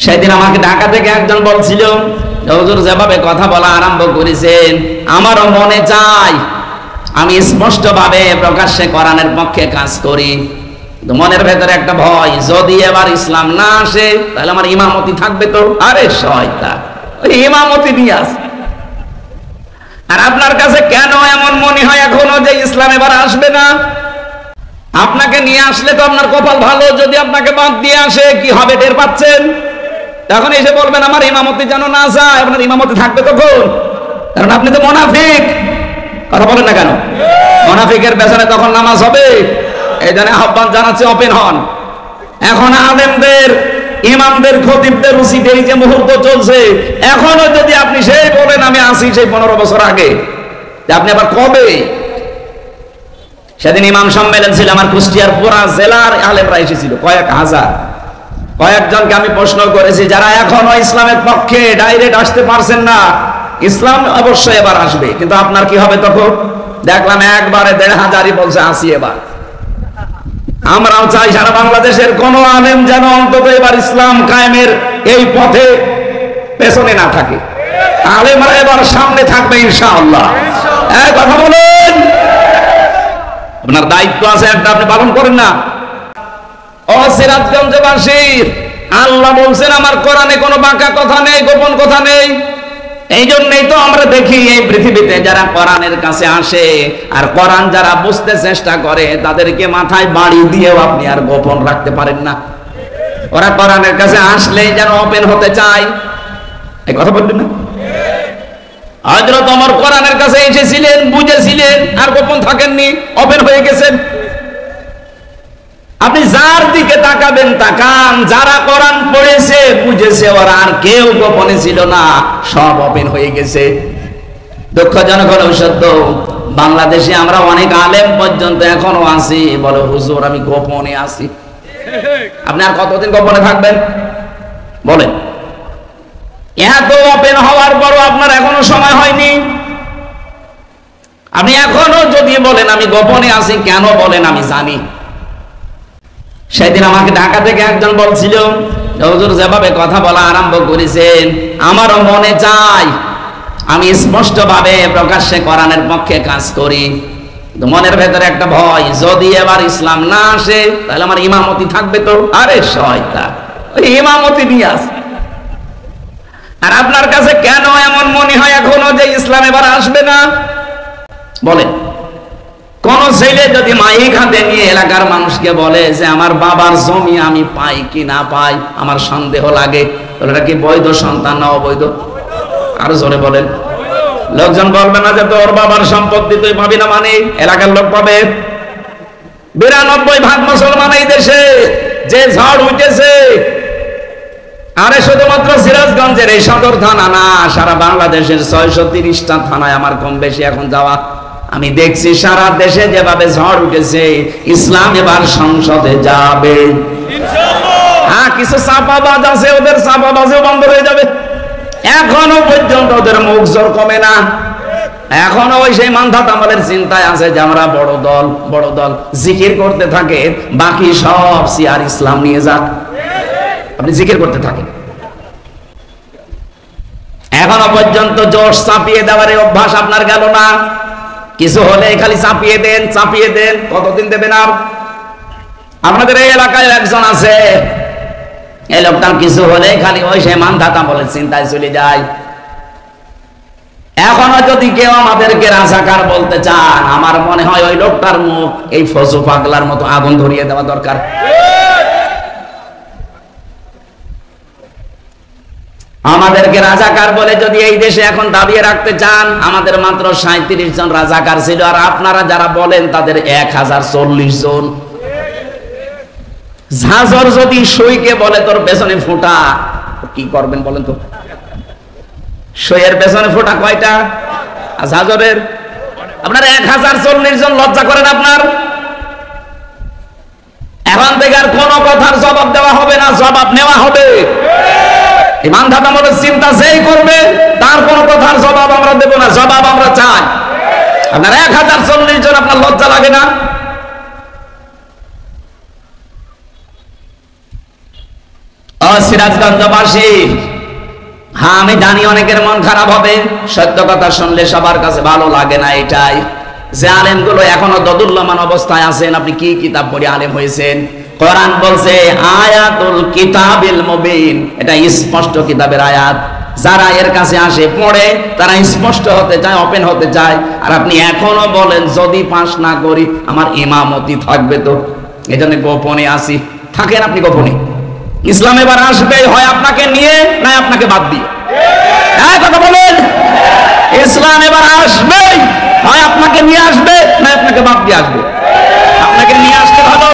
সেদিন আমাকে ঢাকা থেকে একজন বলছিল, হুজুর যেভাবে কথা বলা আরম্ভ করেছেন আমারও মনে চায় আমি স্পষ্টভাবে প্রকাশ্যে কোরআনের পক্ষে কাজ করি, মনের ভেতরে একটা ভয়, যদি এবার ইসলাম না আসে তাহলে আমার ইমামতি থাকবে তো। আরে শয়তান, ওই ইমামতি নিয়ে আস। আর আপনার কাছে কেন এমন মনে হয় এখনো যে ইসলাম এবার আসবে না? আপনাকে নিয়ে আসলে তো আপনার কপাল ভালো, যদি আপনাকে বাদ দিয়ে আসে কি হবে টের পাচ্ছেন? তখন এসে বলবেন আমার ইমামতি যেন না যায়। আপনার ইমামতি থাকবে তখন, কারণ আপনি তো মুনাফিক। কথা বলেন না কেন? মুনাফিকের পেছনে তখন নামাজ হবে। এই জন্য আহ্বান জানাচ্ছে, ওপেন হন। এখন আলেমদের, ইমামদের, খতিবদের উচিত এই যে মুহূর্ত চলছে, এখনো যদি আপনি সেই বলেন আমি আসি সেই 15 বছর আগে, আপনি আবার কবে? সেদিন ইমাম সম্মেলন ছিল আমার কুষ্টিয়ার পুরা জেলার আলেমরা এসেছিল, কয়েক হাজার। কয়েকজনকে আমি প্রশ্ন করেছি যারা এখনো ইসলামের পক্ষে ডাইরেক্ট আসতে পারছেন না, ইসলাম অবশ্যই এবার আসবে, কিন্তু আপনার কি হবে তখন? দেখলাম একবারে 1500 বলছে আসি এবার। আমরাও চাই সারা বাংলাদেশের কোন আলেম যেন অন্তত এবার ইসলাম কায়েমের এই পথে পেছনে না থাকে। আলেমরা এবার সামনে থাকবে ইনশাআল্লাহ। কথা বলেন, আপনার দায়িত্ব আছে একটা, আপনি পালন করেন না। ও সিরাজগঞ্জবাসী, আল্লাহ বলছেন আমার কোরআনে কোনো বাঁকা কথা নেই, গোপন কথা নেই। এই জন্যই তো আমরা দেখি এই পৃথিবীতে যারা কোরআনের কাছে আসে আর কোরআন যারা বুঝতে চেষ্টা করে তাদেরকে মাথায় বাড়ি দিয়েও আপনি আর গোপন রাখতে পারেন না। ওরা কোরআনের কাছে আসলেই যেন ওপেন হতে চায়। এই কথা বলবেন না? হযরত ওমর কোরআনের কাছে এসেছিলেন, বুঝেছিলেন, আর গোপন থাকেননি, ওপেন হয়ে গেছেন। আপনি যার দিকে তাকাবেন তাকান, যারা কোরআন পড়েছে বুঝেছে ওরা আর কেউ গোপনে ছিল না, সব ওপেন হয়ে গেছে। দুঃখজনক হলেও সত্য, বাংলাদেশে আমরা অনেক আলেম পর্যন্ত এখনো আছি বলে হুজুর আমি গোপনে আছি। আপনি আর কতদিন গোপনে থাকবেন বলেন? এত ওপেন হওয়ার পরও আপনার এখনো সময় হয়নি। আপনি এখনো যদি বলেন আমি গোপনে আছি, কেন বলেন আমি জানি। সেদিন আমাকে ঢাকা থেকে একজন বলছিল, হুজুর যেভাবে কথা বলা আরম্ভ করেছেন আমারও মনে চায় আমি স্পষ্টভাবে প্রকাশ্যে কোরআনের পক্ষে কাজ করি, কিন্তু মনের ভেতরে একটা ভয়, যদি এবার ইসলাম না আসে তাহলে আমার ইমামতি থাকবে তো। আরে শয়তান, ওই ইমামতি নিয়ে আস। আর আপনার কাছে কেন এমন মনে হয় এখনো যে ইসলাম এবার আসবে না? বলেন, কোন ছেলে যদি মাইক হাতে নিয়ে এলাকার মানুষকে বলে যে আমার বাবার জমি আমি পাই কি না পাই আমার সন্দেহ লাগে, তাহলে এটা কি বৈধ সন্তান না অবৈধ? আরো জোরে বলেন। লোকজন বলবে না যে তোর বাবার সম্পত্তি তুই পাবি না, মানে এলাকার লোক পাবে। 92% মুসলমান এই দেশে, যে ঝড় উঠেছে। আরে শুধুমাত্র সিরাজগঞ্জের এই সদর থানা না, সারা বাংলাদেশের 630টা থানায় আমার কম বেশি এখন যাওয়া। আমি দেখছি সারা দেশে যেভাবে ঝড় উঠেছে, ইসলাম এবার সংসদে যাবে ইনশাআল্লাহ। হ্যাঁ, কিছু চাপাবাজ আছে, ওদের চাপাবাজও বন্ধ হয়ে যাবে। এখনো পর্যন্ত ওদের মুখ জোর কমে না। এখনো ওই সেই মানধাত আমলের চিন্তায় আছে যে আমরা বড় দল, বড় দল জিকির করতে থাকে, বাকি সব সিয়ার ইসলাম নিয়ে যাক। আপনি জিকির করতে থাকেন। এখনো পর্যন্ত জোশ চাপিয়ে দেওয়ার অভ্যাস আপনার গেল না। কিছু হলে খালি চাপিয়ে দেন, চাপিয়ে দেন। কতদিন দেবেন? আর আপনাদের এই এলাকায় একজন আছে, এই লোকটা কিছু হলে খালি ওই সে মানধাতা বলে চিন্তায় চলে যায়। এখনো যদি কেউ আমাদেরকে রাজাকার বলতে চান, আমার মনে হয় ওই লোকটার মুখ এই ফজু পাগলার মতো আগুন ধরিয়ে দেওয়া দরকার। আমাদেরকে রাজাকার বলে যদি এই দেশে এখন দাবিয়ে রাখতে চান, আমাদের মাত্র 37 জন রাজাকার ছিল, আর আপনারা যারা বলেন তাদের 1040 জন। ঝাঁঝর যদি সইকে বলে তোর পেছনে ফোঁটা, কি করবেন বলেন তো? সইয়ের পেছনে ফোঁটা কয়টা? আর ঝাঁঝরের আপনার 1040 জন। লজ্জা করেন আপনার? এখন থেকে আর কোনো কথার জবাব দেওয়া হবে না, জবাব নেওয়া হবে। ইমান ধাতা মতো চিন্তা যেই করবে তার কোন কথার জবাব আমরা দেব না, জবাব আমরা চাই। আপনার 1040 জন, আপনার লজ্জা লাগে না? সিরাজগঞ্জবাসী, হ্যাঁ আমি জানি অনেকের মন খারাপ হবে, সত্য কথা শুনলে সবার কাছে ভালো লাগে না। এটাই যে আলেমগুলো এখনো দদুল্যমান অবস্থায় আছেন, আপনি কি কিতাব পড়ে আলেম হয়েছেন? কোরআন বলছে আয়াতুল কিতাবিল মুবিন, এটা স্পষ্ট কিতাবের আয়াত। যারা এর কাছে আসে পড়ে তারা স্পষ্ট হতে চায়, ওপেন হতে চায়। আর আপনি এখনো বলেন যদি পাস না করি আমার ইমামতি থাকবে। তো এজন্য গোপনে আসি, থাকেন আপনি গোপনে। ইসলাম এবার আসবে হয় আপনাকে নিয়ে না আপনাকে বাদ দিয়ে। হ্যাঁ কথা বলেন, ইসলাম এবার আসবে হয় আপনাকে নিয়ে আসবে না আপনাকে বাদ দিয়ে আসবে। আপনাকে নিয়ে আসতে ভালো